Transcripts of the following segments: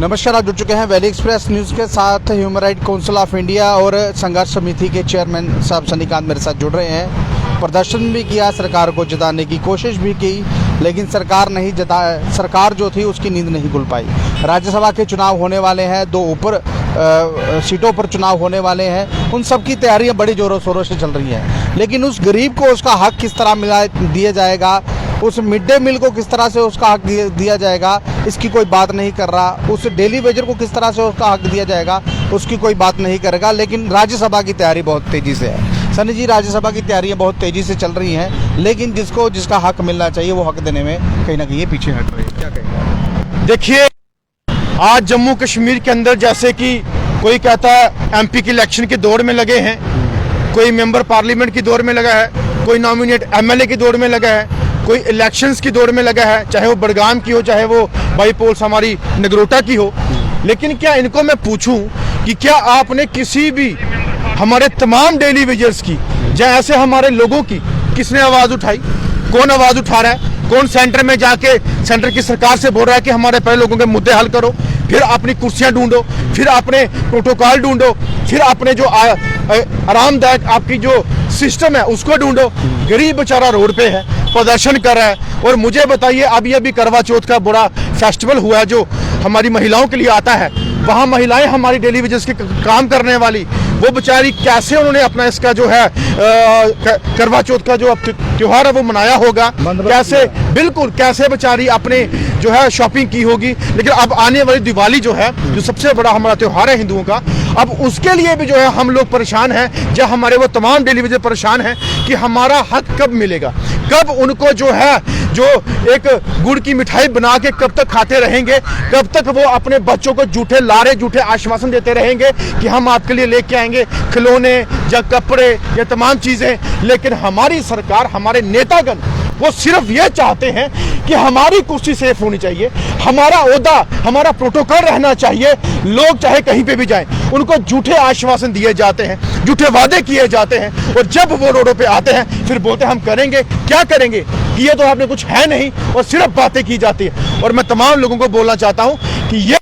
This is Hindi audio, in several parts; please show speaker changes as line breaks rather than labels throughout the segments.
नमस्कार, आप जुड़ चुके हैं वैली एक्सप्रेस न्यूज़ के साथ। Human right council of India और संघर्ष समिति के चेयरमैन साहब सन्नीकांत मेरे साथ जुड़ रहे हैं। प्रदर्शन भी किया, सरकार को जताने की कोशिश भी की, लेकिन सरकार जो थी उसकी नींद नहीं खुल पाई। राज्यसभा के चुनाव होने वाले हैं, 2 ऊपर सीटों पर चुनाव होने वाले हैं, उन सब की तैयारियां बड़ी ज़ोरों शोरों से चल रही हैं। लेकिन उस गरीब को उसका हक किस तरह दिया जाएगा, उस मिड डे मील को किस तरह से उसका हक दिया जाएगा, इसकी कोई बात नहीं कर रहा। उस डेली वेजर को किस तरह से उसका हक दिया जाएगा, उसकी कोई बात नहीं करेगा। लेकिन राज्यसभा की तैयारी बहुत तेज़ी से है। सनी जी, राज्यसभा की तैयारियां बहुत तेज़ी से चल रही हैं, लेकिन जिसका हक मिलना चाहिए वो हक देने में कहीं ना कहीं ये पीछे हट रही है। क्या कहेंगे?
देखिए, आज जम्मू कश्मीर के अंदर जैसे कि कोई कहता है एमपी की इलेक्शन की दौड़ में लगे हैं, कोई मेंबर पार्लियामेंट की दौड़ में लगा है, कोई नॉमिनेट एमएलए की दौड़ में लगा है, कोई इलेक्शंस की दौड़ में लगा है, चाहे वो बड़गाम की हो, चाहे वो बाईपोल्स हमारी नगरोटा की हो। लेकिन क्या इनको मैं पूछूं कि क्या आपने किसी भी हमारे तमाम डेली वेजर्स की, या ऐसे हमारे लोगों की किसने आवाज़ उठाई? कौन आवाज़ उठा रहा है? कौन सेंटर में जाके सेंटर की सरकार से बोल रहा है कि हमारे पहले लोगों के मुद्दे हल करो, फिर अपनी कुर्सियां ढूंढो, फिर अपने प्रोटोकॉल ढूंढो, फिर अपने जो आरामदायक आपकी जो सिस्टम है उसको ढूंढो। गरीब बेचारा रोड पे है, प्रदर्शन कर रहा है। और मुझे बताइए, अभी करवा चौथ का बड़ा फेस्टिवल हुआ है जो हमारी महिलाओं के लिए आता है, वहाँ महिलाएं हमारी डेली वेजेस के काम करने वाली, वो बेचारी कैसे उन्होंने अपना इसका जो है करवा चौथ का जो त्योहार है वो मनाया होगा, कैसे बिल्कुल कैसे बेचारी अपने जो है शॉपिंग की होगी। लेकिन अब आने वाली दिवाली जो है, जो सबसे बड़ा हमारा त्योहार है हिंदुओं का, अब उसके लिए भी जो है हम लोग परेशान हैं, या हमारे वो तमाम डेली वेजर परेशान हैं कि हमारा हक कब मिलेगा, कब उनको जो है जो एक गुड़ की मिठाई बना के कब तक खाते रहेंगे, कब तक वो अपने बच्चों को झूठे लारे झूठे आश्वासन देते रहेंगे कि हम आपके लिए लेके आएंगे खिलौने या कपड़े या तमाम चीजें। लेकिन हमारी सरकार, हमारे नेतागण वो सिर्फ ये चाहते हैं कि हमारी कुर्सी सेफ होनी चाहिए, हमारा ओहदा, हमारा प्रोटोकॉल रहना चाहिए। लोग चाहे कहीं पे भी जाएं, उनको झूठे आश्वासन दिए जाते हैं, झूठे वादे किए जाते हैं, और जब वो रोडों पे आते हैं फिर बोलते हैं हम करेंगे। क्या करेंगे? किए तो आपने कुछ है नहीं, और सिर्फ बातें की जाती है। और मैं तमाम लोगों को बोलना चाहता हूं कि ये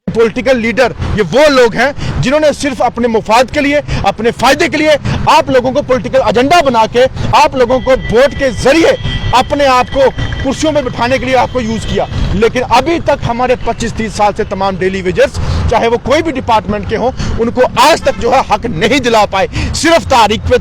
पॉलिटिकल लीडर, ये वो लोग हैं जिन्होंने सिर्फ अपने मुफाद के लिए, अपने फायदे के लिए आप लोगों को पॉलिटिकल एजेंडा बना के आप लोगों को वोट के जरिए अपने आप को कुर्सियों में बिठाने के लिए आपको यूज किया। लेकिन अभी तक हमारे 25-30 साल से तमाम डेली वेजर्स, चाहे वो कोई भी डिपार्टमेंट के हों, उनको आज तक जो है हक नहीं दिला पाए। सिर्फ तारीख पे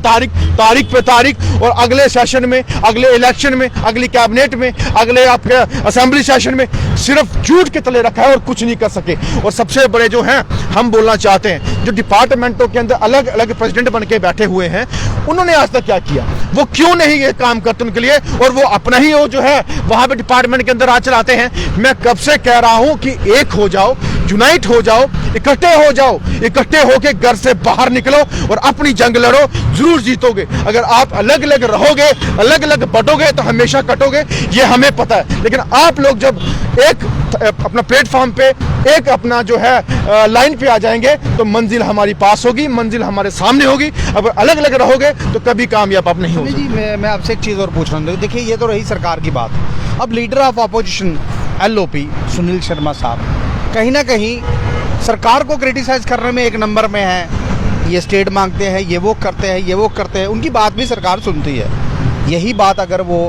तारीख, और अगले सेशन में, अगले इलेक्शन में, अगली कैबिनेट में, अगले आपके असेंबली सेशन में सिर्फ झूठ के तले रखा है और कुछ नहीं कर सके। और सबसे बड़े जो हैं, हम बोलना चाहते हैं, जो डिपार्टमेंटों के अंदर अलग अलग प्रेसिडेंट बन के बैठे हुए हैं, उन्होंने आज तक क्या किया? वो क्यों नहीं ये काम करते उनके लिए, और वो अपना ही वो जो है वहां पे डिपार्टमेंट के अंदर राज चलाते हैं। मैं कब से कह रहा हूं कि एक हो जाओ, यूनाइट हो जाओ, इकट्ठे हो जाओ, इकट्ठे होके घर से बाहर निकलो और अपनी जंग लड़ो, जरूर जीतोगे। अगर आप अलग अलग रहोगे, अलग अलग बटोगे तो हमेशा कटोगे, ये हमें पता है। लेकिन आप लोग जब एक अपना प्लेटफॉर्म पे, एक अपना जो है लाइन पे आ जाएंगे तो मंजिल हमारी पास होगी, मंजिल हमारे सामने होगी। अगर अलग अलग रहोगे तो कभी कामयाब आप नहीं होगे।
जी, मैं आपसे एक चीज़ और पूछ रहा हूँ। देखिए, ये तो रही सरकार की बात। अब leader of opposition LOP Sunil Sharma साहब कहीं ना कहीं सरकार को क्रिटिसाइज करने में एक नंबर में है। ये स्टेट मांगते हैं, ये वो करते हैं, ये वो करते हैं, उनकी बात भी सरकार सुनती है। यही बात अगर वो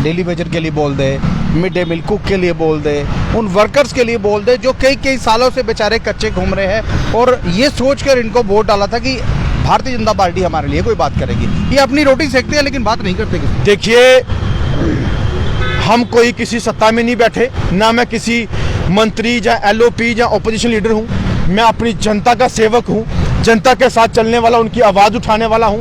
डेली वेजर के लिए बोल दे, मिड डे मील कुक के लिए बोल दे, उन वर्कर्स के लिए बोल दे जो कई सालों से बेचारे कच्चे घूम रहे हैं, और ये सोचकर इनको वोट डाला था कि भारतीय जनता पार्टी हमारे लिए कोई बात करेगी। ये अपनी रोटी सेकते हैं लेकिन बात नहीं करते।
देखिए, हम कोई किसी सत्ता में नहीं बैठे, ना मैं किसी मंत्री या LOP या ऑपोजिशन लीडर हूं। मैं अपनी जनता का सेवक हूं, जनता के साथ चलने वाला, उनकी आवाज़ उठाने वाला हूं।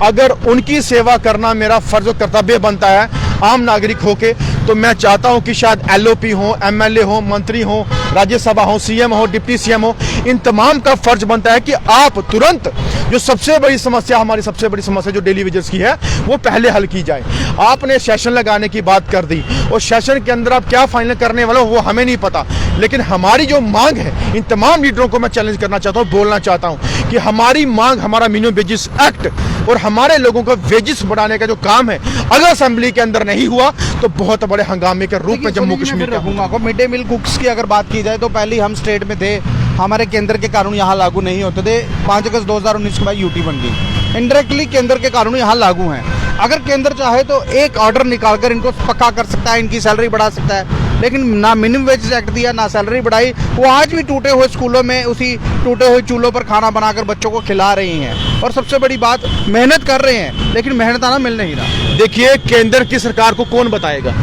अगर उनकी सेवा करना मेरा फर्ज और कर्तव्य बनता है आम नागरिक होके, तो मैं चाहता हूं कि शायद LOP हो, MLA हो, मंत्री हो, राज्यसभा हो, CM हो, डिप्टी CM हो, इन तमाम का फर्ज बनता है कि आप तुरंत जो सबसे बड़ी समस्या, हमारी सबसे बड़ी समस्या जो डेली वेजर्स की है, वो पहले हल की जाए। आपने सेशन लगाने की बात कर दी, और सेशन के अंदर आप क्या फाइनल करने वाले हो वो हमें नहीं पता। लेकिन हमारी जो मांग है, इन तमाम लीडरों को मैं चैलेंज करना चाहता हूँ, बोलना चाहता हूँ कि हमारी मांग, हमारा मिनिमम वेजेस एक्ट और हमारे लोगों का वेजेस बढ़ाने का जो काम है, अगर असेंबली के अंदर नहीं हुआ तो बहुत बड़े हंगामे के रूप में जम्मू कश्मीर का
रखूंगा को मिड डे मील कुक्स की अगर बात की जाए तो पहले हम स्टेट में थे, हमारे केंद्र के कानून यहाँ लागू नहीं होते थे। 5 अगस्त 2019 के बाद यूटी बन गई। इनडायरेक्टली केंद्र के कानून यहाँ लागू हैं। अगर केंद्र चाहे तो एक ऑर्डर निकालकर इनको पक्का कर सकता है, इनकी सैलरी बढ़ा सकता है, लेकिन ना मिनिमम वेजेस एक्ट दिया, ना सैलरी बढ़ाई। वो आज भी टूटे हुए स्कूलों में उसी टूटे हुए चूल्हों पर खाना बनाकर बच्चों को खिला रही हैं। और सबसे बड़ी बात, मेहनत कर रहे हैं लेकिन मेहनताना मिल नहीं रहा।
देखिए, केंद्र की सरकार को कौन बताएगा?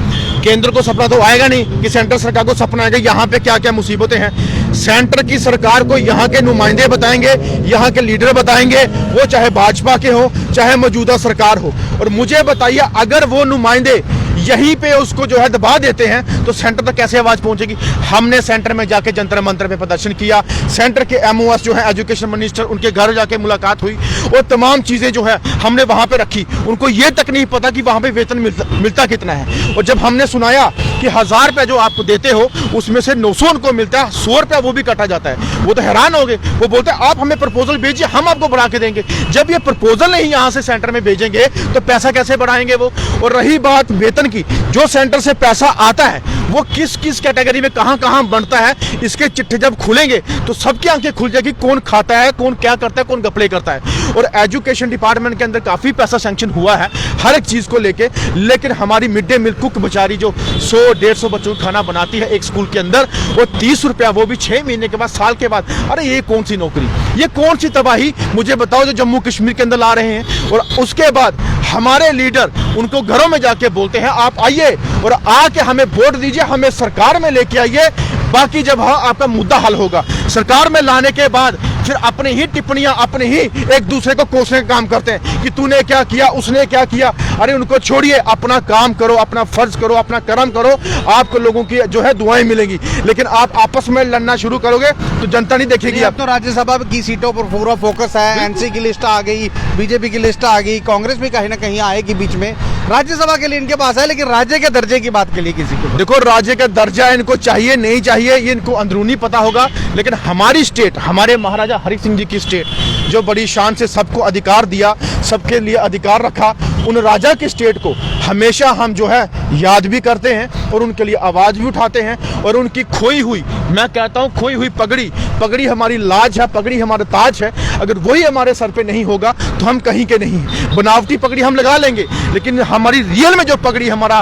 केंद्र को सपना तो आएगा नहीं कि सेंट्रल सरकार को सपना आएगा यहाँ पे क्या क्या मुसीबतें हैं। सेंटर की सरकार को यहाँ के नुमाइंदे बताएंगे, यहाँ के लीडर बताएंगे, वो चाहे भाजपा के हो चाहे मौजूदा सरकार हो। और मुझे बताइए, अगर वो नुमाइंदे यहीं पे उसको जो है दबा देते हैं तो सेंटर तक कैसे आवाज पहुंचेगी? हमने सेंटर में जाके जंतर मंतर पे प्रदर्शन किया। सेंटर के एमओएस जो है, एजुकेशन मिनिस्टर, उनके घर जाके मुलाकात हुई और तमाम चीजें जो है हमने वहां पे रखी। उनको ये तक नहीं पता कि वहां पे वेतन मिलता कितना है। और जब हमने सुनाया कि 1000 रुपया जो आपको देते हो उसमें से 900 उनको मिलता है, 100 रुपया वो भी काटा जाता है, वो तो हैरान हो गए। वो बोलते हैं आप हमें प्रपोजल भेजिए, हम आपको बढ़ा के देंगे। जब ये प्रपोजल नहीं यहाँ से सेंटर में भेजेंगे तो पैसा कैसे बढ़ाएंगे वो? और रही बात वेतन की, जो सेंटर से पैसा आता है वो किस किस कैटेगरी में कहां कहां बनता है, इसके चिट्ठे जब खुलेंगे तो सबकी आंखें खुल जाएगी, कौन खाता है, कौन क्या करता है, कौन घपले करता है। और एजुकेशन डिपार्टमेंट के अंदर काफी पैसा सैंक्शन हुआ है हर एक चीज को लेके, लेकिन हमारी मिड डे मील कुक बेचारी जो 100-150 बच्चों का खाना बनाती है एक स्कूल के अंदर, वो 30 रुपया, वो भी 6 महीने के बाद, साल के बाद। अरे ये कौन सी नौकरी, ये कौन सी तबाही मुझे बताओ जो जम्मू कश्मीर के अंदर ला रहे हैं। और उसके बाद हमारे लीडर उनको घरों में जाके बोलते हैं आप आइए और आके हमें वोट दीजिए, हमें सरकार में लेके आइए, बाकी जब आपका मुद्दा हल होगा। सरकार में लाने के बाद फिर अपनी ही टिप्पणियां, अपने ही एक दूसरे को कोसने का काम करते हैं कि तूने क्या किया, उसने क्या किया। अरे उनको छोड़िए, अपना काम करो, अपना फर्ज करो, अपना कर्म करो, आपको लोगों की जो है दुआएं मिलेंगी। लेकिन आप आपस में लड़ना शुरू करोगे तो जनता नहीं देखेगी।
अब तो राज्यसभा की सीटों पर पूरा फोकस है, एनसी की लिस्ट आ गई, बीजेपी की लिस्ट आ गई, कांग्रेस भी कहीं ना कहीं आएगी बीच में। राज्यसभा के लिए इनके पास है, लेकिन राज्य के दर्जे की बात के लिए किसी को
देखो, राज्य का दर्जा इनको चाहिए नहीं चाहिए ये इनको अंदरूनी पता होगा। लेकिन हमारी स्टेट, हमारे महाराजा हरि सिंह जी की स्टेट, जो बड़ी शान से सबको अधिकार दिया, सबके लिए अधिकार रखा, उन राजा की स्टेट को हमेशा हम जो है याद भी करते हैं और उनके लिए आवाज भी उठाते हैं। और उनकी खोई हुई, मैं कहता हूं खोई हुई पगड़ी हमारी लाज है, पगड़ी हमारा ताज है। अगर वही हमारे सर पे नहीं होगा तो हम कहीं के नहीं। बनावटी पगड़ी हम लगा लेंगे, लेकिन हमारी रियल में जो पगड़ी हमारा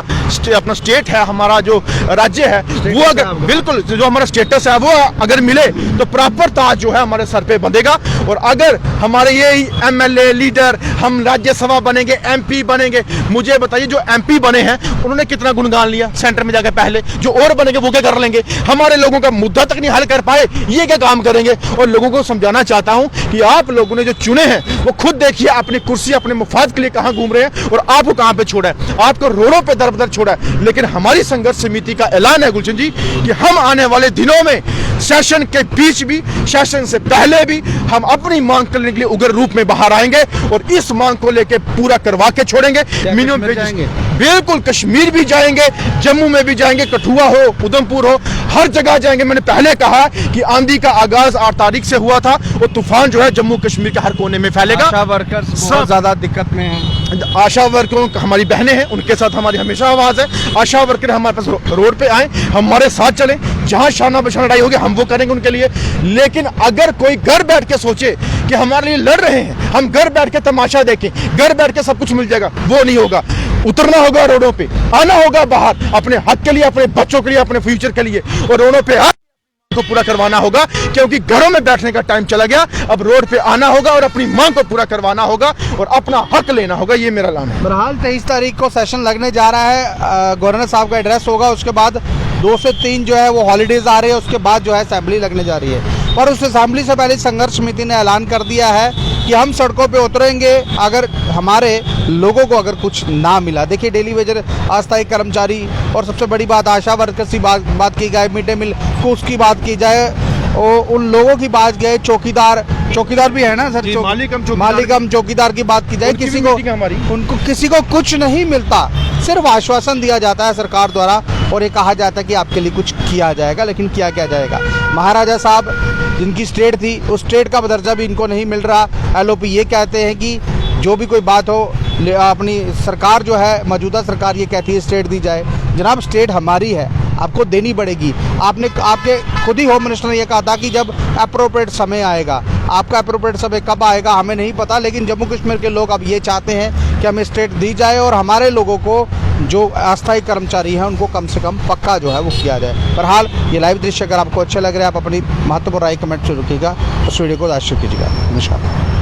अपना स्टेट है, हमारा जो राज्य है, वो अगर बिल्कुल जो हमारा स्टेटस है वो अगर मिले तो प्रॉपर ताज जो है हमारे सर पे बंधेगा। और अगर हमारे ये एमएलए लीडर, हम राज्यसभा बनेंगे, एमपी बनेंगे, मुझे बताइए जो एमपी बने हैं उन्होंने कितना गुणगान लिया सेंटर में जाकर, पहले जो और बनेंगे वो क्या कर लेंगे? हमारे लोगों का मुद्दा तक नहीं हल कर पाए, ये क्या काम करेंगे? और लोगों को समझाना चाहता हूं कि आप लोगों ने जो चुने हैं वो खुद देखिए, अपनी कुर्सी, अपने मुफाद के लिए कहां घूम रहे हैं और आपको कहां पे छोड़ा है। आपको रोडों पे दर बदर छोड़ा है। लेकिन हमारी संघर्ष समिति का ऐलान है गुलशन जी कि हम आने वाले दिनों में सेशन के बीच भी, सेशन से पहले भी हम अपनी मांग करने के लिए उग्र रूप में बाहर आएंगे और इस मांग को लेकर पूरा करवा के छोड़ेंगे। मिनिमम वेजेस, बिल्कुल कश्मीर भी जाएंगे, जम्मू में भी जाएंगे, कठुआ हो, उधमपुर हो, हर जगह जाएंगे। मैंने पहले कहा कि आंधी का आगाज 8 तारीख से हुआ था और तूफान जो है जम्मू कश्मीर के हर कोने में फैलेगा।
आशा वर्कर्स बहुत ज्यादा दिक्कत में हैं।
आशा वर्करों हमारी बहनें हैं, उनके साथ हमारी हमेशा आवाज है। आशा वर्कर हमारे पास रोड पे आए, हमारे साथ चलें, जहां शाना बशाना लड़ाई होगी हम वो करेंगे उनके लिए। लेकिन अगर कोई घर बैठ के सोचे कि हमारे लिए लड़ रहे हैं, हम घर बैठ के तमाशा देखें, घर बैठ के सब कुछ मिल जाएगा, वो नहीं होगा। उतरना होगा रोडों पे, आना होगा बाहर, अपने हक के लिए, अपने बच्चों के लिए, अपने फ्यूचर के लिए, और रोडों पे को पूरा करवाना होगा। क्योंकि घरों में बैठने का टाइम चला गया, अब रोड पे आना होगा और अपनी मांग को पूरा करवाना होगा और अपना हक लेना होगा। ये मेरा ऐलान है।
बहरहाल 23 तारीख को सेशन लगने जा रहा है, गवर्नर साहब का एड्रेस होगा, उसके बाद 2 से 3 जो है वो हॉलीडेज आ रही है, उसके बाद जो है असेंबली लगने जा रही है। पर उस असेंबली से पहले संघर्ष समिति ने ऐलान कर दिया है कि हम सड़कों पे उतरेंगे अगर हमारे लोगों को अगर कुछ ना मिला। देखिए, डेली वेजर, अस्थायी कर्मचारी और सबसे बड़ी बात आशा वर्कर्स की बात की जाए, मिड डे मील कुक्स की बात की जाए, और उन लोगों की बात गए, चौकीदार भी है ना सर, मालिकम चौकीदार की बात की जाए, उनको किसी को कुछ नहीं मिलता, सिर्फ आश्वासन दिया जाता है सरकार द्वारा और ये कहा जाता है कि आपके लिए कुछ किया जाएगा, लेकिन किया क्या जाएगा? महाराजा साहब जिनकी स्टेट थी उस स्टेट का दर्जा भी इनको नहीं मिल रहा। एलओपी ये कहते हैं कि जो भी कोई बात हो अपनी सरकार जो है मौजूदा सरकार ये कहती है स्टेट दी जाए। जनाब स्टेट हमारी है, आपको देनी पड़ेगी। आपके खुद ही होम मिनिस्टर ने ये कहा था कि जब अप्रोप्रिएट समय आएगा। आपका अप्रोप्रिएट समय कब आएगा हमें नहीं पता, लेकिन जम्मू कश्मीर के लोग अब ये चाहते हैं कि हमें स्टेट दी जाए और हमारे लोगों को जो अस्थायी कर्मचारी हैं उनको कम से कम पक्का जो है वो किया जाए। बहरहाल ये लाइव दृश्य अगर आपको अच्छे लग रहे हैं आप अपनी महत्वपूर्ण राय कमेंट से रखिएगा, उस वीडियो को लाइक कीजिएगा। नमस्कार।